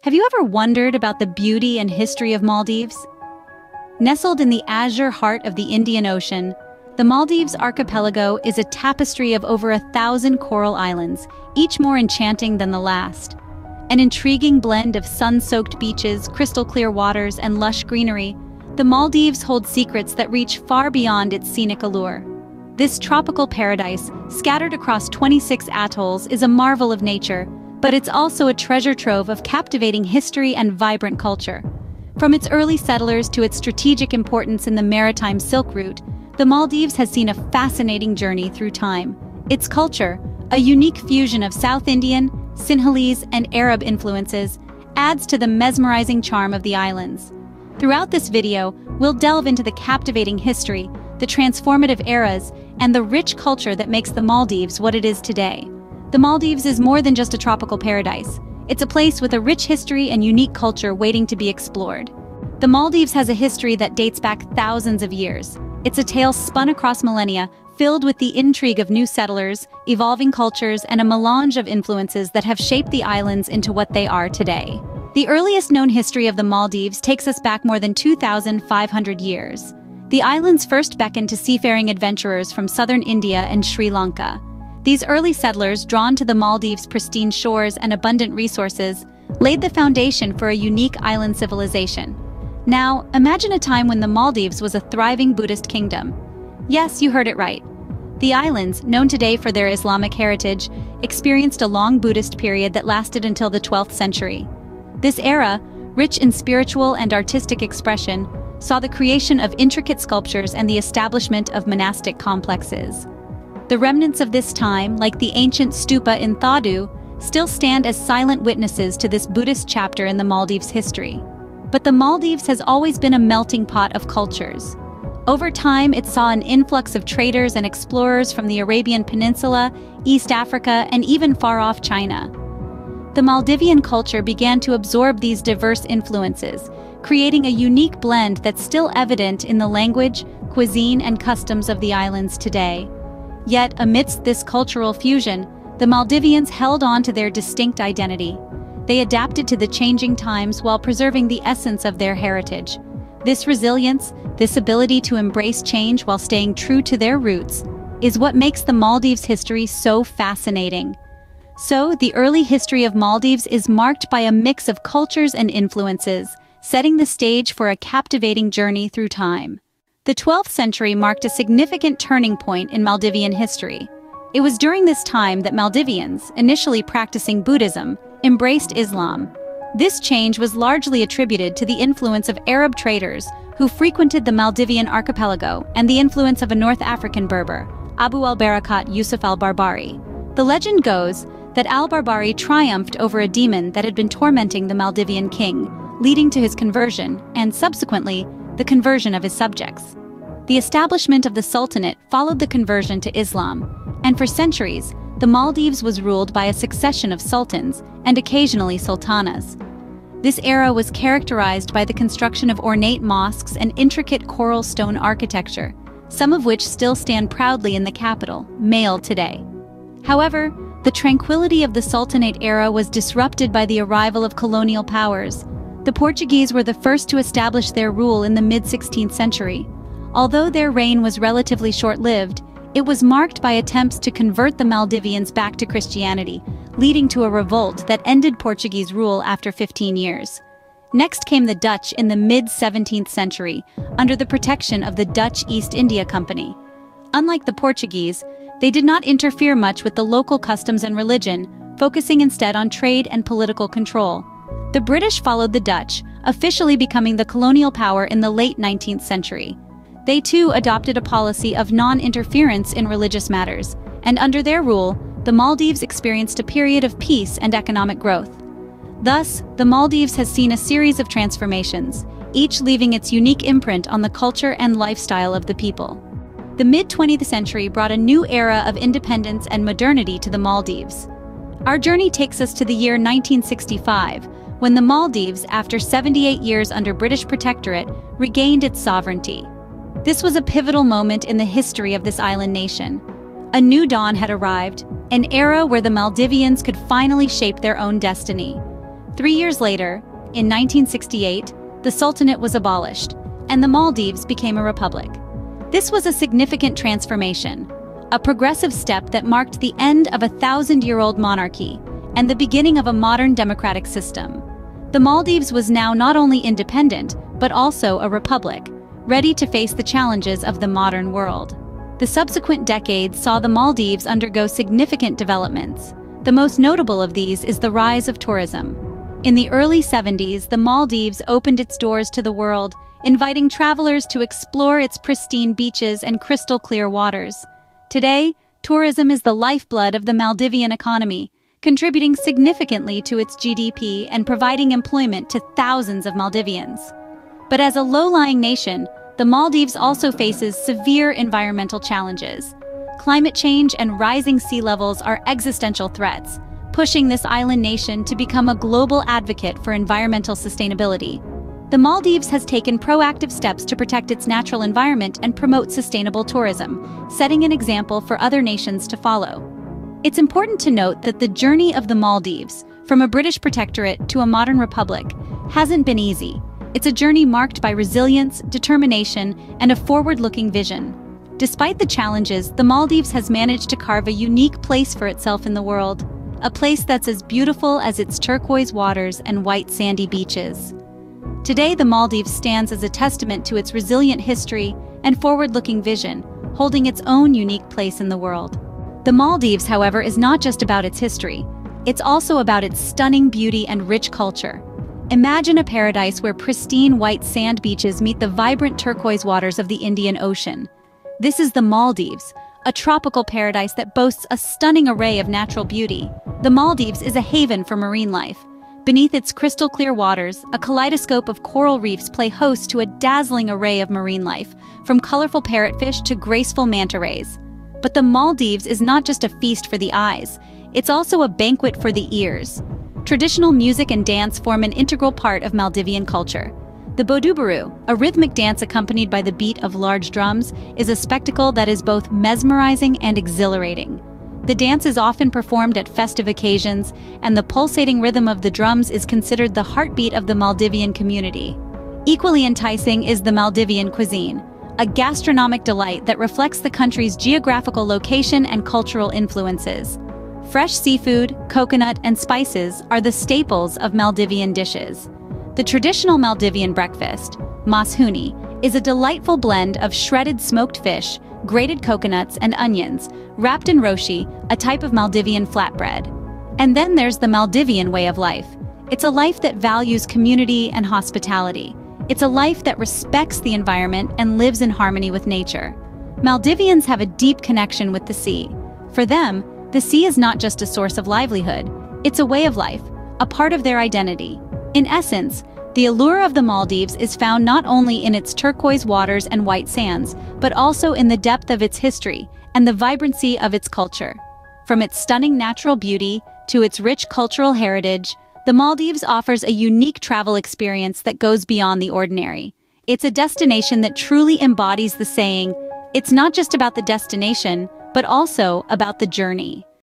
Have you ever wondered about the beauty and history of Maldives? Nestled in the azure heart of the Indian Ocean, the Maldives archipelago is a tapestry of over 1,000 coral islands, each more enchanting than the last. An intriguing blend of sun-soaked beaches, crystal-clear waters, and lush greenery, the Maldives holds secrets that reach far beyond its scenic allure. This tropical paradise, scattered across 26 atolls, is a marvel of nature, but it's also a treasure trove of captivating history and vibrant culture. From its early settlers to its strategic importance in the maritime Silk Route, the Maldives has seen a fascinating journey through time. Its culture, a unique fusion of South Indian, Sinhalese, and Arab influences, adds to the mesmerizing charm of the islands. Throughout this video, we'll delve into the captivating history, the transformative eras, and the rich culture that makes the Maldives what it is today. The Maldives is more than just a tropical paradise. It's a place with a rich history and unique culture waiting to be explored. The Maldives has a history that dates back thousands of years. It's a tale spun across millennia, filled with the intrigue of new settlers, evolving cultures, and a melange of influences that have shaped the islands into what they are today. The earliest known history of the Maldives takes us back more than 2,500 years. The islands first beckoned to seafaring adventurers from southern India and Sri Lanka. These early settlers, drawn to the Maldives' pristine shores and abundant resources, laid the foundation for a unique island civilization. Now, imagine a time when the Maldives was a thriving Buddhist kingdom. Yes, you heard it right. The islands, known today for their Islamic heritage, experienced a long Buddhist period that lasted until the 12th century. This era, rich in spiritual and artistic expression, saw the creation of intricate sculptures and the establishment of monastic complexes. The remnants of this time, like the ancient stupa in Thadu, still stand as silent witnesses to this Buddhist chapter in the Maldives' history. But the Maldives has always been a melting pot of cultures. Over time, it saw an influx of traders and explorers from the Arabian Peninsula, East Africa, and even far-off China. The Maldivian culture began to absorb these diverse influences, creating a unique blend that's still evident in the language, cuisine, and customs of the islands today. Yet, amidst this cultural fusion, the Maldivians held on to their distinct identity. They adapted to the changing times while preserving the essence of their heritage. This resilience, this ability to embrace change while staying true to their roots, is what makes the Maldives' history so fascinating. So, the early history of Maldives is marked by a mix of cultures and influences, setting the stage for a captivating journey through time. The 12th century marked a significant turning point in Maldivian history. It was during this time that Maldivians, initially practicing Buddhism, embraced Islam. This change was largely attributed to the influence of Arab traders who frequented the Maldivian archipelago and the influence of a North African Berber, Abu al-Barakat Yusuf al-Barbari. The legend goes that al-Barbari triumphed over a demon that had been tormenting the Maldivian king, leading to his conversion and, subsequently, the conversion of his subjects. The establishment of the Sultanate followed the conversion to Islam, and for centuries, the Maldives was ruled by a succession of sultans and occasionally sultanas. This era was characterized by the construction of ornate mosques and intricate coral stone architecture, some of which still stand proudly in the capital, Male today. However, the tranquility of the Sultanate era was disrupted by the arrival of colonial powers. The Portuguese were the first to establish their rule in the mid-16th century. Although their reign was relatively short-lived, it was marked by attempts to convert the Maldivians back to Christianity, leading to a revolt that ended Portuguese rule after 15 years. Next came the Dutch in the mid-17th century, under the protection of the Dutch East India Company. Unlike the Portuguese, they did not interfere much with the local customs and religion, focusing instead on trade and political control. The British followed the Dutch, officially becoming the colonial power in the late 19th century. They too adopted a policy of non-interference in religious matters, and under their rule, the Maldives experienced a period of peace and economic growth. Thus, the Maldives has seen a series of transformations, each leaving its unique imprint on the culture and lifestyle of the people. The mid-20th century brought a new era of independence and modernity to the Maldives. Our journey takes us to the year 1965, when the Maldives, after 78 years under British protectorate, regained its sovereignty. This was a pivotal moment in the history of this island nation. A new dawn had arrived, an era where the Maldivians could finally shape their own destiny. 3 years later, in 1968, the Sultanate was abolished, and the Maldives became a republic. This was a significant transformation, a progressive step that marked the end of a 1,000-year-old monarchy and the beginning of a modern democratic system. The Maldives was now not only independent, but also a republic, ready to face the challenges of the modern world. The subsequent decades saw the Maldives undergo significant developments. The most notable of these is the rise of tourism. In the early 70s, the Maldives opened its doors to the world, inviting travelers to explore its pristine beaches and crystal-clear waters. Today, tourism is the lifeblood of the Maldivian economy, contributing significantly to its GDP and providing employment to thousands of Maldivians. But as a low-lying nation, the Maldives also faces severe environmental challenges. Climate change and rising sea levels are existential threats, pushing this island nation to become a global advocate for environmental sustainability. The Maldives has taken proactive steps to protect its natural environment and promote sustainable tourism, setting an example for other nations to follow. It's important to note that the journey of the Maldives, from a British protectorate to a modern republic, hasn't been easy. It's a journey marked by resilience, determination, and a forward-looking vision. Despite the challenges, the Maldives has managed to carve a unique place for itself in the world, a place that's as beautiful as its turquoise waters and white sandy beaches. Today, the Maldives stands as a testament to its resilient history and forward-looking vision, holding its own unique place in the world. The Maldives, however, is not just about its history. It's also about its stunning beauty and rich culture. Imagine a paradise where pristine white sand beaches meet the vibrant turquoise waters of the Indian Ocean. This is the Maldives, a tropical paradise that boasts a stunning array of natural beauty. The Maldives is a haven for marine life. Beneath its crystal-clear waters, a kaleidoscope of coral reefs play host to a dazzling array of marine life, from colorful parrotfish to graceful manta rays. But the Maldives is not just a feast for the eyes, it's also a banquet for the ears. Traditional music and dance form an integral part of Maldivian culture. The Bodubaru, a rhythmic dance accompanied by the beat of large drums, is a spectacle that is both mesmerizing and exhilarating. The dance is often performed at festive occasions, and the pulsating rhythm of the drums is considered the heartbeat of the Maldivian community. Equally enticing is the Maldivian cuisine, a gastronomic delight that reflects the country's geographical location and cultural influences. Fresh seafood, coconut, and spices are the staples of Maldivian dishes. The traditional Maldivian breakfast, mashuni, is a delightful blend of shredded smoked fish, grated coconuts, and onions, wrapped in roshi, a type of Maldivian flatbread. And then there's the Maldivian way of life. It's a life that values community and hospitality. It's a life that respects the environment and lives in harmony with nature. Maldivians have a deep connection with the sea. For them, the sea is not just a source of livelihood, it's a way of life, a part of their identity. In essence, the allure of the Maldives is found not only in its turquoise waters and white sands, but also in the depth of its history and the vibrancy of its culture. From its stunning natural beauty to its rich cultural heritage, the Maldives offers a unique travel experience that goes beyond the ordinary. It's a destination that truly embodies the saying, "It's not just about the destination, but also about the journey."